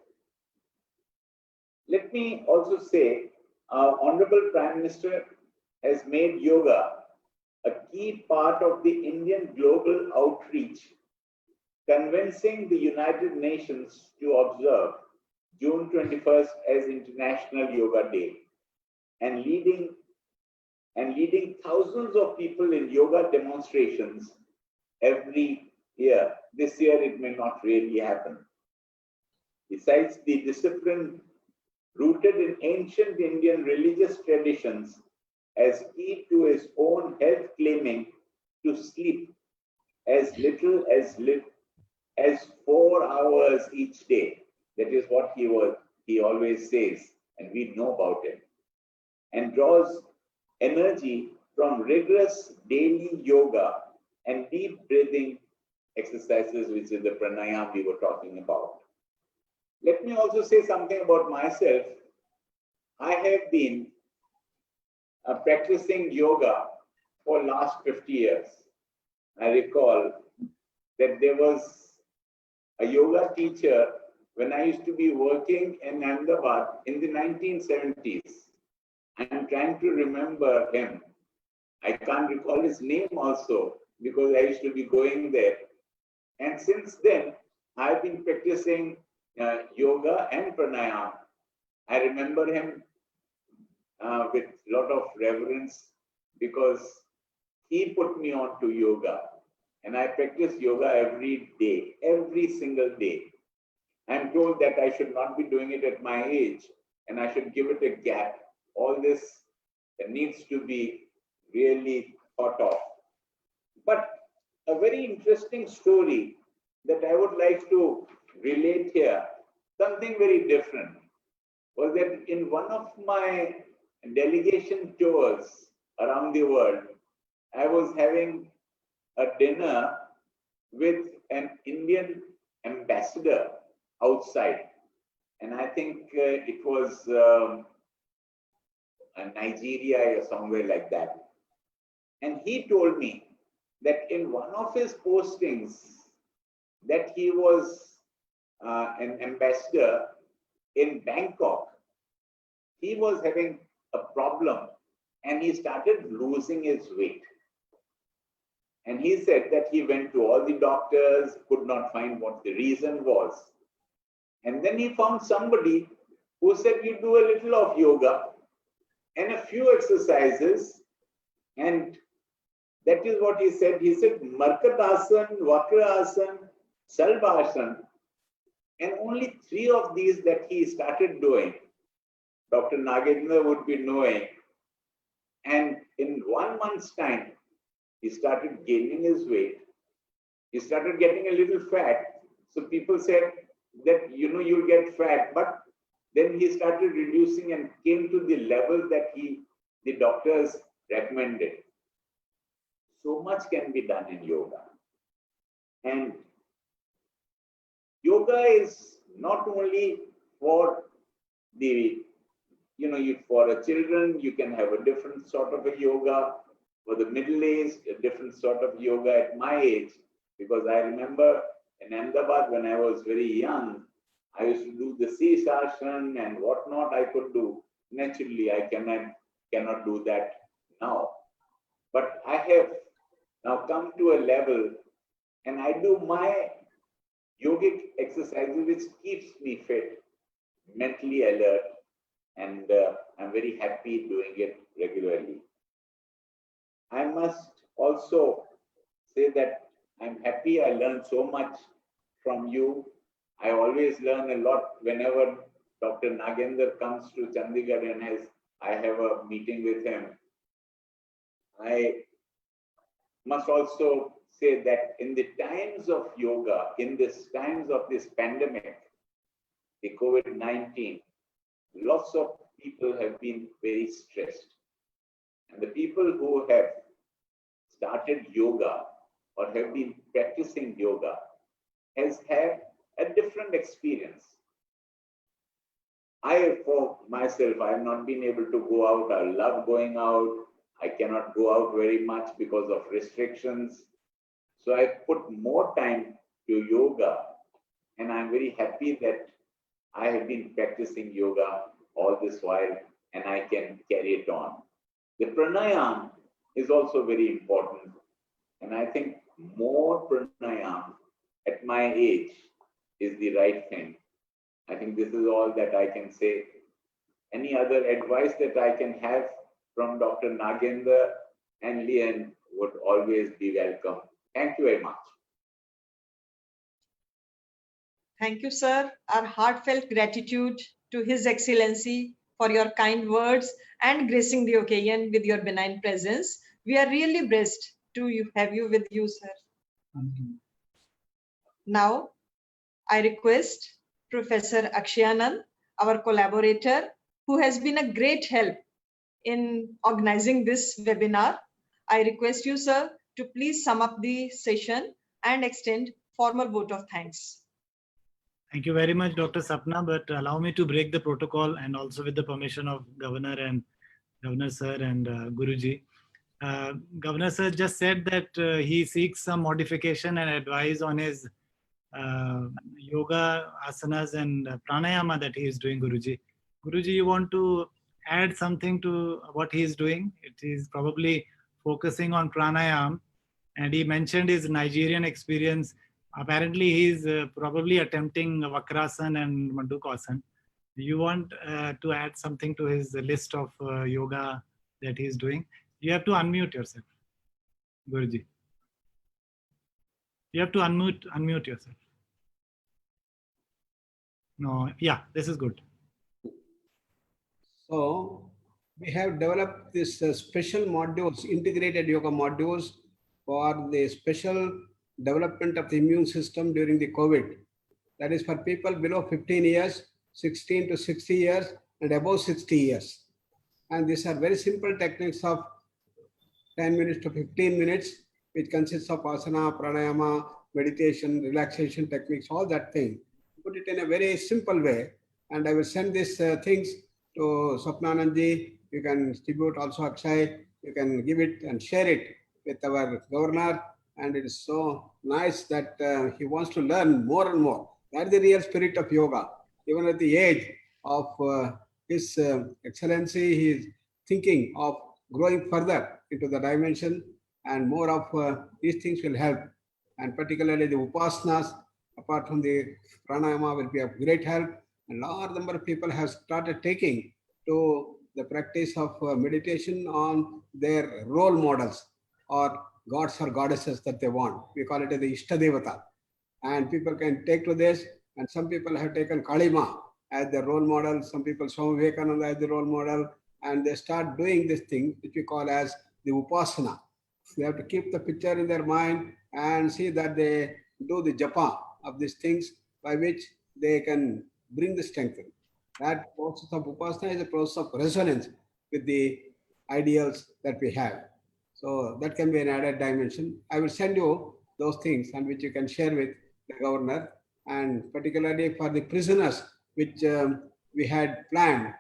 Let me also say, our Honorable Prime Minister has made yoga a key part of the Indian global outreach, convincing the United Nations to observe June 21st as International Yoga Day, and leading thousands of people in yoga demonstrations every year. This year it may not really happen. Besides the discipline rooted in ancient Indian religious traditions as key to his own health, claiming to sleep as little as 4 hours each day. That is what he always says, and we know about it, and draws energy from rigorous daily yoga and deep breathing exercises, which is the pranayama we were talking about. Let me also say something about myself. I have been practicing yoga for last 50 years. I recall that there was a yoga teacher when I used to be working in Ahmedabad in the 1970s. I'm trying to remember him. I can't recall his name also because I used to be going there. And since then, I've been practicing yoga and pranayama. I remember him with a lot of reverence because he put me on to yoga. And I practice yoga every day, every single day. I'm told that I should not be doing it at my age and I should give it a gap. All this needs to be really thought of. But a very interesting story that I would like to relate here, something very different, was that in one of my delegation tours around the world, I was having a dinner with an Indian ambassador outside. And I think it was Nigeria or somewhere like that. And he told me that in one of his postings that he was an ambassador in Bangkok, he was having a problem and he started losing his weight. And he said that he went to all the doctors, could not find what the reason was. And then he found somebody who said, you do a little of yoga and a few exercises. And that is what he said. He said, Markatasan, Vakrasan, Salbhasan, and only 3 of these that he started doing, Dr. Nagendra would be knowing. And in 1 month's time, he started gaining his weight. He started getting a little fat. So people said that, you'll get fat. But then he started reducing and came to the level that the doctors recommended. So much can be done in yoga. And yoga is not only for for a children, you can have a different sort of a yoga. for the middle-aged, a different sort of yoga at my age, because I remember in Ahmedabad when I was very young, I used to do the Sishasana and whatnot I could do. Naturally, I cannot do that now. But I have now come to a level and I do my yogic exercises which keeps me fit, mentally alert, and I'm very happy doing it regularly. I must also say that I'm happy I learned so much from you. I always learn a lot whenever Dr. Nagendra comes to Chandigarh and I have a meeting with him. I must also say that in the times of yoga, in these times of this pandemic, the COVID-19, lots of people have been very stressed. And the people who have started yoga or have been practicing yoga has had a different experience. For myself, I have not been able to go out. I love going out. I cannot go out very much because of restrictions. So I put more time to yoga, and I'm very happy that I have been practicing yoga all this while and I can carry it on. The pranayama is also very important, and I think more pranayama at my age is the right thing. I think this is all that I can say. Any other advice that I can have from Dr. Nagendra and Lian would always be welcome. Thank you very much. Thank you, sir. Our heartfelt gratitude to His Excellency for your kind words and gracing the occasion with your benign presence. We are really blessed to have you with you, sir. Now, I request Professor Akshayanand, our collaborator, who has been a great help in organizing this webinar. I request you, sir, to please sum up the session and extend formal vote of thanks. Thank you very much, Dr. Sapna, but allow me to break the protocol and also with the permission of Governor and Governor Sir and Guruji. Governor Sir just said that he seeks some modification and advice on his yoga asanas and pranayama that he is doing, Guruji. Guruji, you want to add something to what he is doing? It is probably focusing on pranayama, and he mentioned his Nigerian experience. Apparently, he is probably attempting Vakrasana and Mandukasana. You want to add something to his list of yoga that he is doing? You have to unmute yourself, Guruji. You have to unmute yourself. No, yeah, this is good. So we have developed this special modules, integrated yoga modules for the special development of the immune system during the COVID. That is for people below 15 years, 16 to 60 years, and above 60 years. And these are very simple techniques of 10 minutes to 15 minutes, which consists of asana, pranayama, meditation, relaxation techniques, all that thing. Put it in a very simple way. And I will send these things to Swapnanandji. You can distribute also Akshay. You can give it and share it with our governor. And it is so nice that he wants to learn more and more. That's the real spirit of yoga. Even at the age of His Excellency, he is thinking of growing further into the dimension, and more of these things will help. And particularly the upasanas, apart from the pranayama, will be of great help. And large number of people have started taking to the practice of meditation on their role models or gods or goddesses that they want. We call it the Ishtadevata. And people can take to this, and some people have taken Kalima as their role model, some people Swami Vivekananda as the role model, and they start doing this thing which we call as the upasana. They have to keep the picture in their mind and see that they do the japa of these things by which they can bring the strength in. That process of upasana is a process of resonance with the ideals that we have. So that can be an added dimension. I will send you those things and which you can share with the governor, and particularly for the prisoners which we had planned.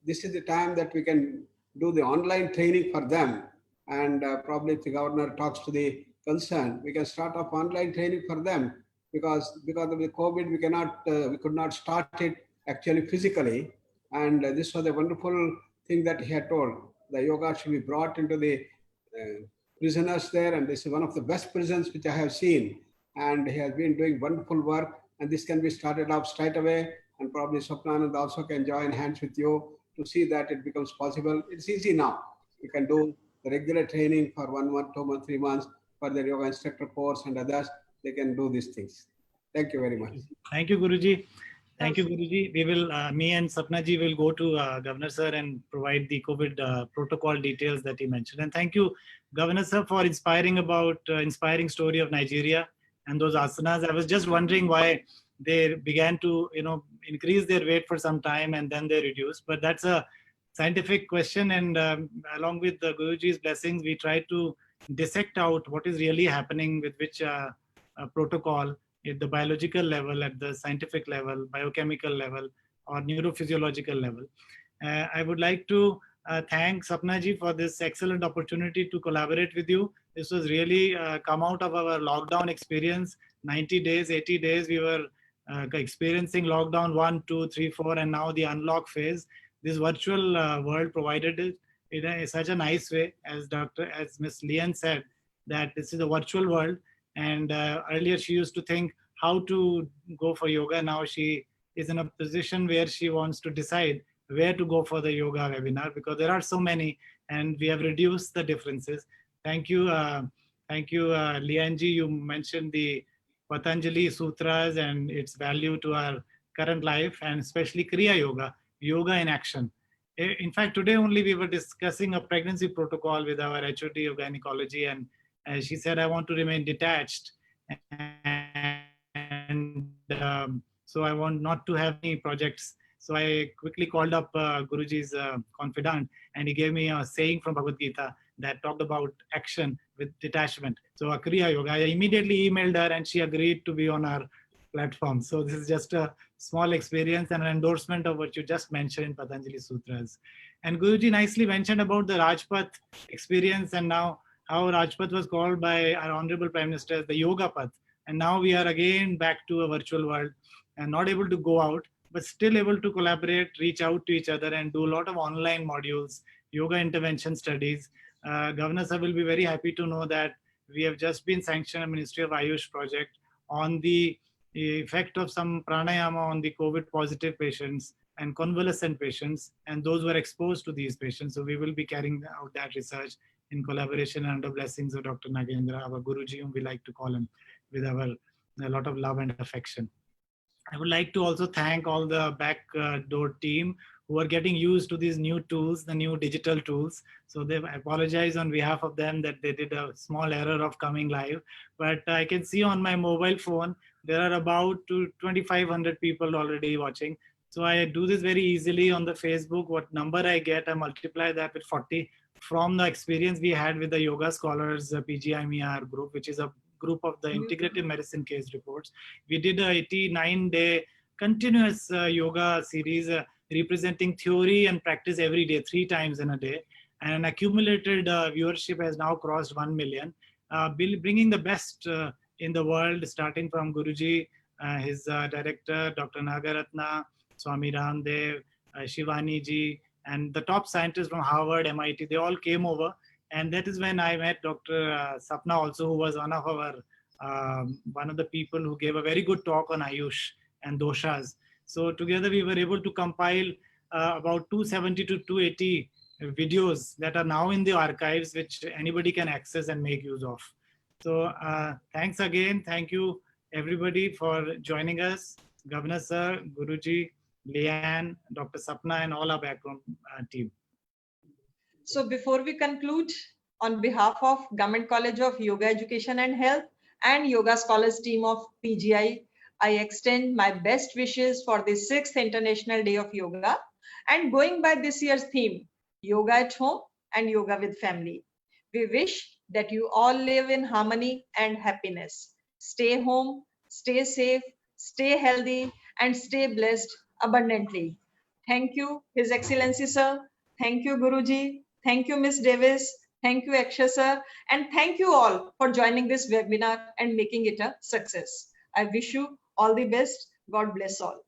This is the time that we can do the online training for them, and probably if the governor talks to the concern, we can start off online training for them, because of the COVID, we could not start it actually physically. And this was a wonderful thing that he had told. The yoga should be brought into the prisoners there, and this is one of the best prisons which I have seen. And he has been doing wonderful work, and this can be started off straight away. And probably Swapnanand also can join hands with you to see that it becomes possible. It's easy now. You can do the regular training for 1 month, 2 months, 3 months for the yoga instructor course, and others. They can do these things. Thank you very much. Thank you, Guruji. Thank you, Guruji. We will, me and Sapna ji will go to Governor Sir and provide the COVID protocol details that he mentioned. And thank you, Governor Sir, for inspiring story of Nigeria and those asanas. I was just wondering why they began to, increase their weight for some time and then they reduced. But that's a scientific question, and along with the Guruji's blessings, we try to dissect out what is really happening with which protocol at the biological level, at the scientific level, biochemical level, or neurophysiological level. I would like to thank Sapna ji for this excellent opportunity to collaborate with you. This was really come out of our lockdown experience. 90 days, 80 days, we were experiencing lockdown 1, 2, 3, 4, and now the unlock phase. This virtual world provided it in such a nice way, as Ms. Lian said, that this is a virtual world. And earlier she used to think how to go for yoga. Now she is in a position where she wants to decide where to go for the yoga webinar, because there are so many and we have reduced the differences. Thank you, Lian ji. You mentioned the Patanjali Sutras and its value to our current life, and especially Kriya Yoga, yoga in action. In fact, today only we were discussing a pregnancy protocol with our HOD of gynecology, and she said, I want to remain detached. And so I want not to have any projects. So I quickly called up Guruji's confidant, and he gave me a saying from Bhagavad Gita that talked about action with detachment. So Kriya Yoga, I immediately emailed her and she agreed to be on our platform. So this is just a small experience and an endorsement of what you just mentioned in Patanjali Sutras. And Guruji nicely mentioned about the Rajpath experience, and now how Rajpath was called by our Honorable Prime Minister as the Yoga Path. And now we are again back to a virtual world and not able to go out, but still able to collaborate, reach out to each other and do a lot of online modules, yoga intervention studies. Governor Sir will be very happy to know that we have just been sanctioned a Ministry of Ayush project on the effect of some pranayama on the COVID positive patients and convalescent patients and those who are exposed to these patients. So we will be carrying out that research in collaboration and under blessings of Dr. Nagendra, our Guruji, whom we like to call him, with a lot of love and affection. I would like to also thank all the backdoor team who are getting used to these new tools, the new digital tools. So they apologize on behalf of them that they did a small error of coming live. But I can see on my mobile phone, there are about 2,500 people already watching. So I do this very easily on the Facebook. What number I get, I multiply that with 40 from the experience we had with the Yoga Scholars PGIMER group, which is a group of the integrative medicine case reports. We did a 89-day continuous yoga series representing theory and practice every day, 3 times in a day. And accumulated viewership has now crossed 1 million, bringing the best in the world, starting from Guruji, his director, Dr. Nagaratna, Swami Ramdev, Shivani ji, and the top scientists from Harvard, MIT, they all came over. And that is when I met Dr. Sapna also, who was one of our, one of the people who gave a very good talk on Ayush and doshas. So together we were able to compile about 270 to 280 videos that are now in the archives, which anybody can access and make use of. So thanks again. Thank you everybody for joining us. Governor Sir, Guruji, Lian, Dr. Sapna, and all our background team. So before we conclude, on behalf of Government College of Yoga Education and Health and Yoga Scholars team of PGI, I extend my best wishes for the 6th International Day of Yoga, and going by this year's theme, Yoga at Home and Yoga with Family. We wish that you all live in harmony and happiness. Stay home, stay safe, stay healthy, and stay blessed abundantly. Thank you, His Excellency Sir. Thank you, Guruji. Thank you, Ms. Davis. Thank you, Akshay sir. And thank you all for joining this webinar and making it a success. I wish you all the best. God bless all.